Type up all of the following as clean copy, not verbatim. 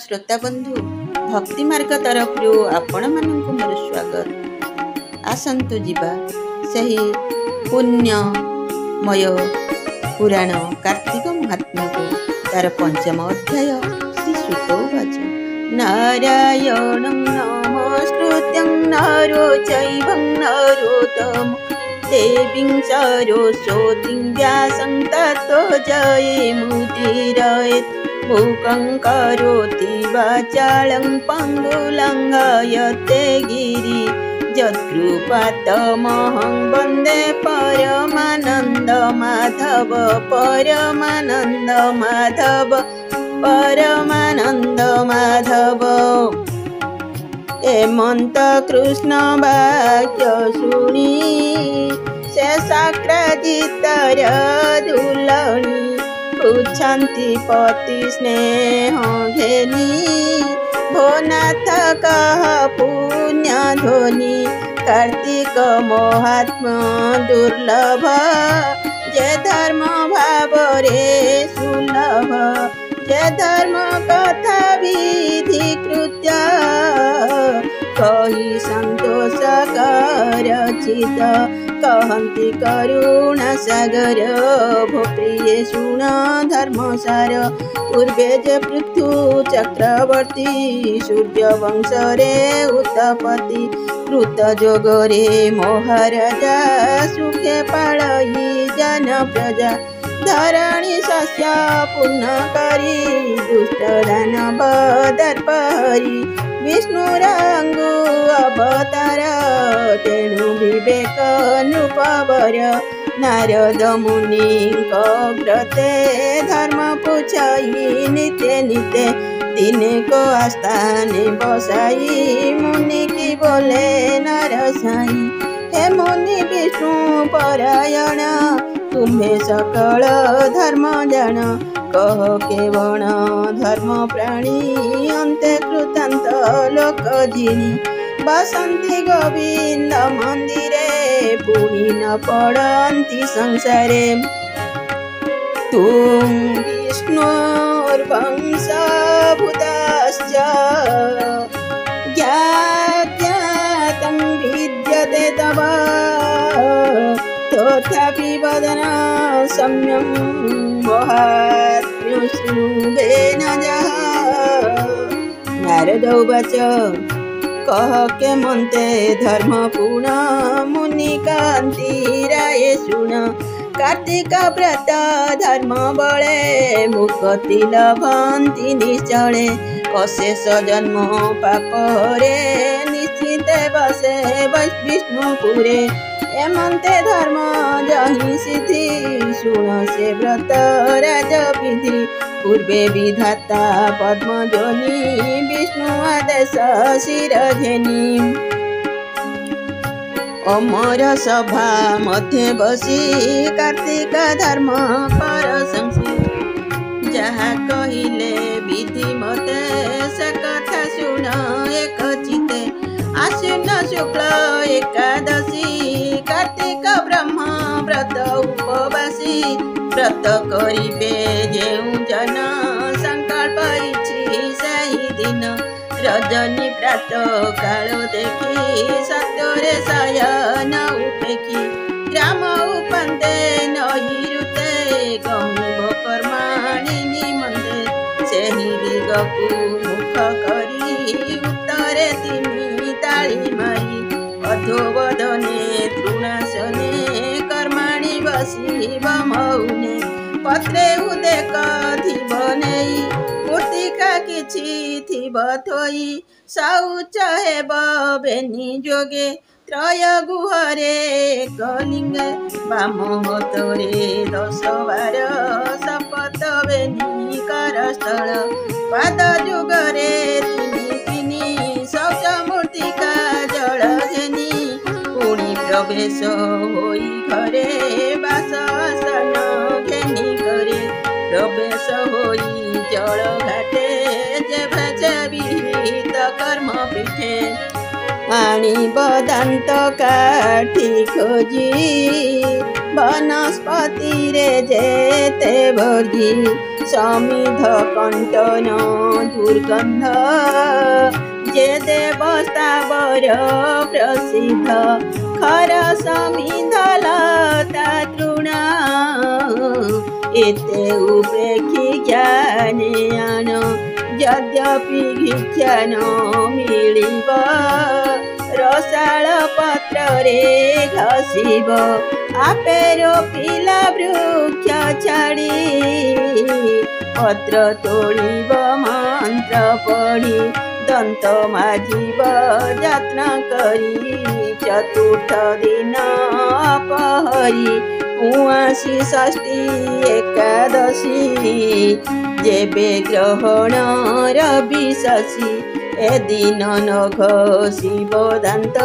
श्रोता बंधु भक्ति मार्ग तरफ आपण मानक मोर स्वागत। आसंतु जीवा सही पुण्यमय पुराण कार्तिक महात्म्य को तार पंचम अध्याय श्री सुत उवाच। नारायणं नमस्कृत्यं नरो चैवं नरोत्तमं देवीं सरस्वतीं व्यासं ततो जयमुदीरयेत्। मूकं करोति वाचालं पङ्गुलङ्घयते गिरि यत्कृपातमहं वन्दे परमानन्द माधव परमानन्द माधव परमानन्द माधव। हेमंत कृष्ण वाक्य शुणी शेषाक्राजितर दुलणी पूछन्ति पति स्नेह घेनी भोनाथ कह पुण्य ध्वनि। कार्तिक महात्मा दुर्लभ जे धर्म भाव रे सुलभ जे धर्म कथा विधि कृत्य कही संतोष कर चित कहन्ति करुणा सागर। भो प्रिय शुण धर्मसार पूर्वे जे पृथु चक्रवर्ती सूर्य वंश रे उत्पत्ति कृत जोग रे महाराजा सुखे पालई जन प्रजा। धरणी शस्य पूर्ण करी दुष्ट दानव दर्पहरी विष्णु रंगु अवतार तेणु विवेक नृपवर। नारद मुनि व्रते धर्म पूछाई नित्य नित्य दिने को आस्थाने बसाई मुनि की बोले नरसाई। हे मुनि विष्णु परायण तुम्हें सकल धर्म जान कह केवण धर्म प्राणी अंते कृतांत लोक जिनी। बसंती गोविंद मंदिरे पुणी न पड़ती संसारे तुम विष्णुर्वंशभूताश्च ज्ञातं विद्यते तव तथापि वदन सम्यं महात्म्यं शृणुवेन जः। नारद उवाच कह के मन्ते धर्म पूर्ण मुनि कान्ति राये शुण। कार्तिक व्रत धर्म बळे मुक्ति लभन्ति निश्चले अशेष जन्म पाप रे निश्चिते बसे विष्णुपुरे। एमन्ते धर्म जहि सिद्धि शुण से व्रत राज विधि। पूर्वे विधाता पद्मजोनि विष्णु आदेश शिर घेनी। अमर सभा मध्य बसी कार्तिक धर्म पर संसी। जहा कहिले विधि मते से कथा शुण एक चिते। आश्विन शुक्ल एकादशी कार्तिक ब्रह्म व्रत उपवासी। व्रत करिबे जेउ जन संकल्प इछि सही दिन। रजनी प्रात काल देखी सत्ୟରେ शयन उपेखी। ग्राम उपन्ते नहिरुते गमिब कर्माणि निमन्ते। सेहि दिगकु मुख करी उत्तरे तिनि ताली मारी। अधोवदने तृणासने कर्माणि बसिब मौने। पत्रे उदेक थिब नेई मूर्तिका किछि थिब थोई। शौच हेब बेनि जोगे त्रय गुहरे कलिंगे। बाम हतरे 10 बार शपथ बेनि करस्थल। पाद जुगरे तिनि तिनि शौच मूर्तिका जल घेनी। पुणी प्रवेश होई घरे बाससन घेनी करे। प्रवेश होई जल घाटे जेभे विहित कर्म पीठे। आनिब दांत काठी खोजी वनस्पति रे जेते भोगी। समिध कण्टन दुर्गन्ध जे देवस्तावर प्रसिद्ध खर समिध लता तृण एते उपेक्षी ज्ञान यद्यपि भिक्षा न मिलिब रसाळ पत्रे घसिब आपे रोपिला वृक्ष छाड़ी पत्र तोड़िब मंत्र पढ़ी दंत माजिब यत्न करी चतुर्थ दिन अपहरी उआसी षष्ठी एकादशी जेबे ग्रहण रवि शशि ए दिन नघ शिव दांत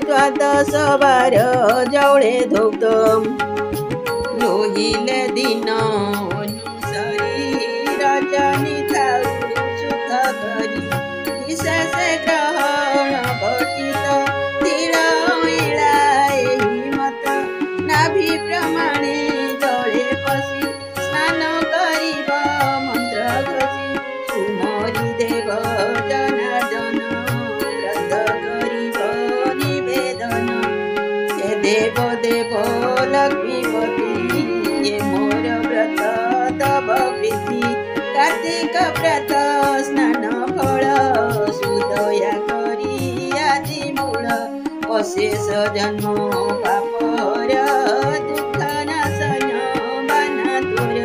द्वादश बार जौड़े धौत रोहिले दिन अनुसरी रजनी थाउ सुख करी विशेष ग्रहण घटित तिल इला एही मत नाभि प्रमाणे जले पशि स्नान करिब मंत्र घसी सुमरि देव जनार्दन व्रत करिब निवेदन हे देव देव लक्ष्मीपति ये मोर व्रत तब प्रीति कार्तिक व्रत स्नान फल सुदया करी आदि मूल अशेष जन्म पापर दुख नाशन बाना तोर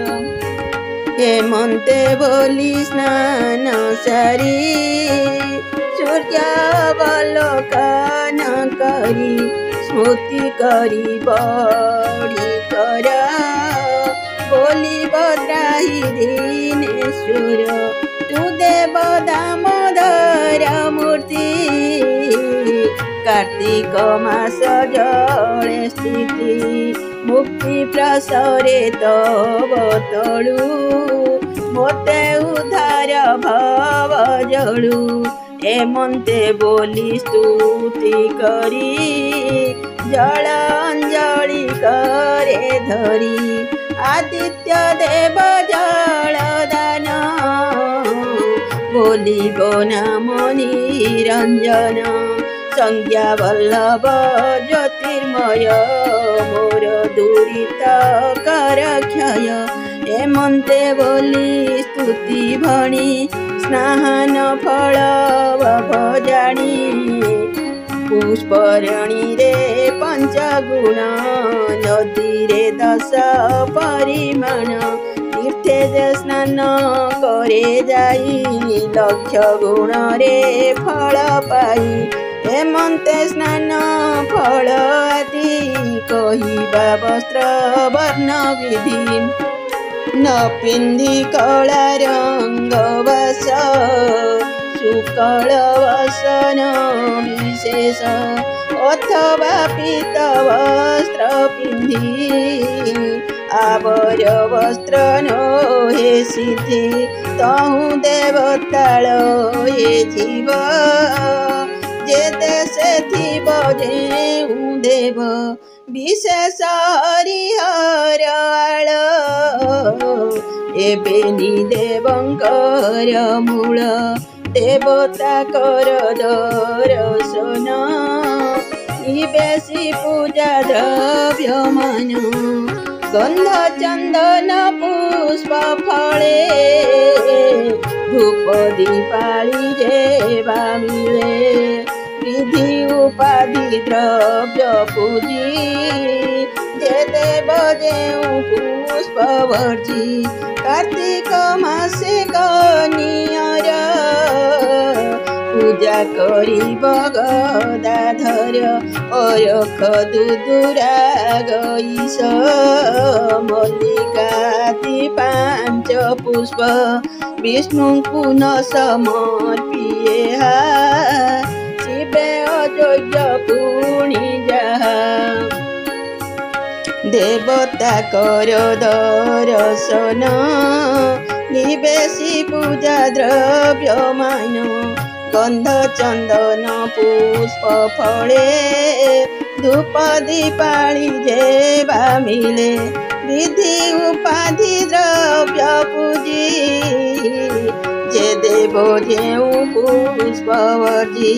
हेमन्ते बोली स्नान सारी सूर्यावलोकन करी स्मृति करी बड़ी कर बोली बद्राही दीनेश्वर तू देव दामोदर मूर्ति कार्तिक मास जले स्थिति मुक्ति प्रसरे तब तलु मोते उद्धार भव जलु हेमन्ते बोली स्तुति करी जल अंजलि करे धरी आदित्य देव जल दान बोलिब नाम निरंजन संज्ञा वल्लभ ज्योतिर्मय मोर दुरित कर क्षय हेमन्ते बोली स्तुति भणी स्नान फल भजाणी पुष्परणी रे पंचगुण नदी रे 10 परिमाण तीर्थे जे स्नान करे जाई लक्ष गुण रे फल पाई हेमन्ते स्नान फल आदि कहिबा वस्त्र वर्ण विधि न पिंधि कला रंग वस शुक्ल वसन विशेष अथवा पीत वस्त्र पिंधि आवर वस्त्र नो हे सिद्धि तहु देवताल हे जीव जे देशे थिब जेउ देव विशेष हरिहर आळ एबे देवंकर मूल देवता कर दर्शन बेसी पूजा द्रव्य मान गंध चंदन पुष्प फले धूप दीपाली जेवा मिले विधि उपाधि द्रव्य पूजी जे देव जेउ पुष्प वर्जी कार्तिक मासे कनियर पूजा करिब गदाधर अरख दुदुरा गईस मल्लिकाति 5 पुष्प विष्णुଙ୍କୁ न समर्पिए शिवे अयोग्य पुणी जाहा देवता कर दर्शन निवेशी पूजा द्रव्य मान गंध चंदन पुष्प फले धूप दीपाली जेवा मिले विधि उपाधि द्रव्य पूजी जे देव जेउ पुष्पवर्जी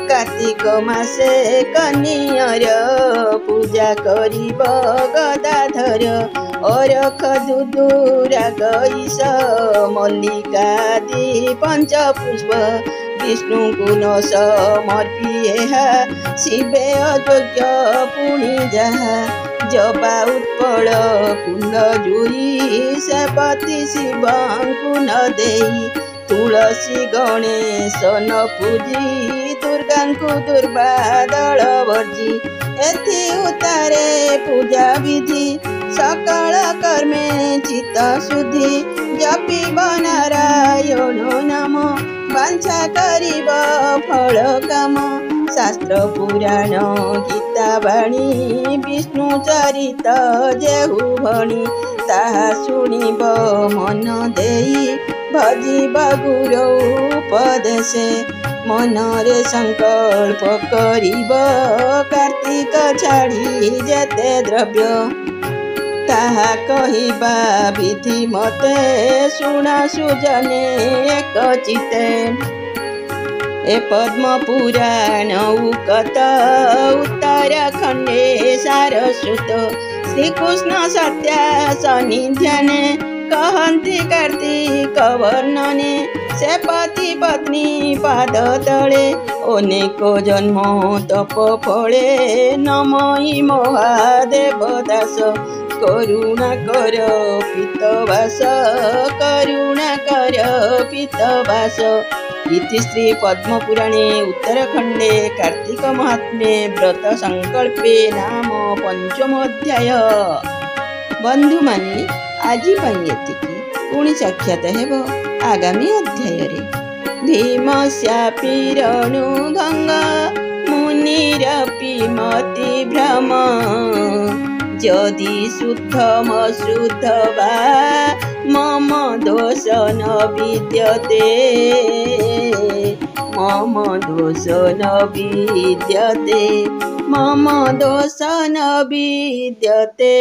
कार्तिक मासे कनियर पूजा करिब गदाधर अरख दुदुरा गईस मल्लिकादि पंचपुष्प विष्णु गुण समर्पिएहा शिवे अयोग्य पुणी जहा जबा उत्पल कुंड जुई सेपति शिवंकु न देई तुलसी गणेश न पूजी दुर्गांकु दुर्बादल वर्जी एथि उतारे पूजा विधि सकल कर्मे चित्त शुद्धि जपिब नारायण नाम वांछा करिब फल काम शास्त्र पुराण गीता बाणी विष्णु चरित जेहु भणी ताहा शुणिब मन देई भजिब गुरु उपदेशे मनरे संकल्प करिब कार्तिक छाड़ी जेते द्रव्य ताहा कहिबा विधि मते शुण सुजने एक चिते ए पद्म पुराण उकत उत्तराखंडे सारस्वत श्रीकृष्ण सत्या सन्निध्याने कहन्ति कार्तिक वर्णने से पति पत्नी पाद तले अनेक जन्म तप फले नमई महादेव दास करुणा कर पितवास करुणा कर पितवास इति श्री पद्मपुराणे उत्तराखंडे कार्तिक महात्म्ये व्रत संकल्पे नाम पंचमोध्याय। बंधु माने आजि पई एतिकी पुणी साक्षात हेब आगामी अध्याय रे। भीम शापीरणु गंगा मुनिर पिमति भ्रम जदि शुद्धम शुद्ध वा मम दोष न विद्यते मम दोष न विद्यते मम दोष न विद्यते।